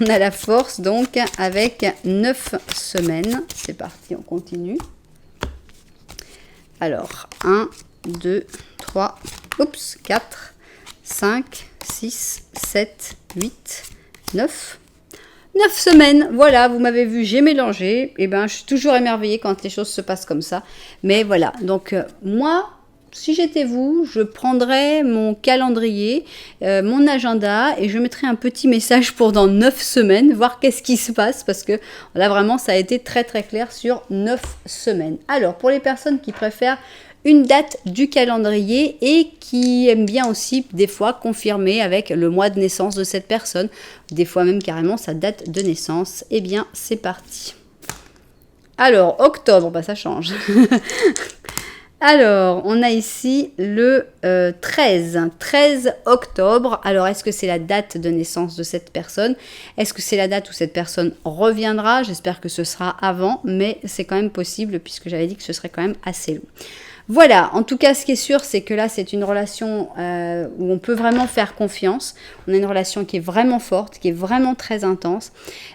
On a la force, donc, avec 9 semaines. C'est parti, on continue. Alors, 1, 2, 3, 4, 5, 6, 7, 8, 9. 9 semaines, voilà, vous m'avez vu, j'ai mélangé. Et ben, je suis toujours émerveillée quand les choses se passent comme ça. Mais voilà, donc moi, si j'étais vous, je prendrais mon calendrier, mon agenda et je mettrais un petit message pour dans 9 semaines, voir qu'est-ce qui se passe parce que là vraiment ça a été très très clair sur 9 semaines. Alors pour les personnes qui préfèrent une date du calendrier et qui aiment bien aussi des fois confirmer avec le mois de naissance de cette personne, des fois même carrément sa date de naissance, eh bien c'est parti. Alors octobre, bah ça change. Alors, on a ici le 13 octobre. Alors, est-ce que c'est la date de naissance de cette personne? Est-ce que c'est la date où cette personne reviendra? J'espère que ce sera avant, mais c'est quand même possible puisque j'avais dit que ce serait quand même assez long. Voilà, en tout cas, ce qui est sûr, c'est que là, c'est une relation où on peut vraiment faire confiance. On a une relation qui est vraiment forte, qui est vraiment très intense.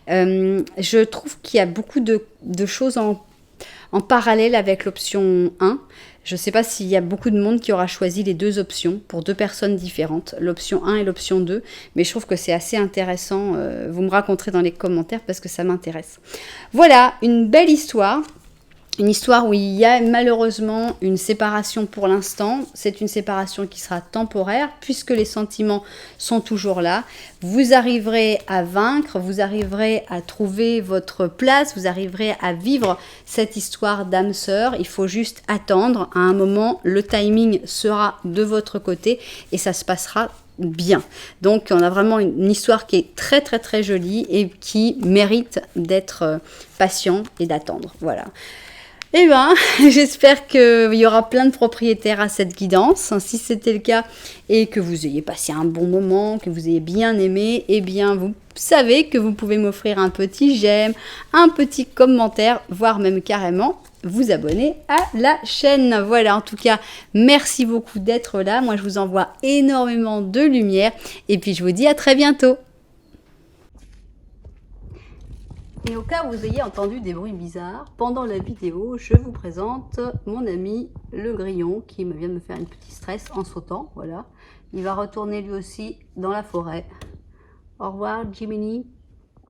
Je trouve qu'il y a beaucoup de choses en parallèle avec l'option 1. Je ne sais pas s'il y a beaucoup de monde qui aura choisi les deux options pour deux personnes différentes, l'option 1 et l'option 2, mais je trouve que c'est assez intéressant. Vous me raconterez dans les commentaires parce que ça m'intéresse. Voilà, une belle histoire. Une histoire où il y a malheureusement une séparation pour l'instant. C'est une séparation qui sera temporaire puisque les sentiments sont toujours là. Vous arriverez à vaincre, vous arriverez à trouver votre place, vous arriverez à vivre cette histoire d'âme sœur. Il faut juste attendre. À un moment, le timing sera de votre côté et ça se passera bien. Donc on a vraiment une histoire qui est très très très jolie et qui mérite d'être patient et d'attendre. Voilà. Eh bien, j'espère qu'il y aura plein de propriétaires à cette guidance. Si c'était le cas et que vous ayez passé un bon moment, que vous ayez bien aimé, eh bien, vous savez que vous pouvez m'offrir un petit j'aime, un petit commentaire, voire même carrément vous abonner à la chaîne. Voilà, en tout cas, merci beaucoup d'être là. Moi, je vous envoie énormément de lumière et puis je vous dis à très bientôt. Et au cas où vous ayez entendu des bruits bizarres, pendant la vidéo, je vous présente mon ami le grillon qui vient de me faire une petite stress en sautant. Voilà, il va retourner lui aussi dans la forêt. Au revoir Jiminy.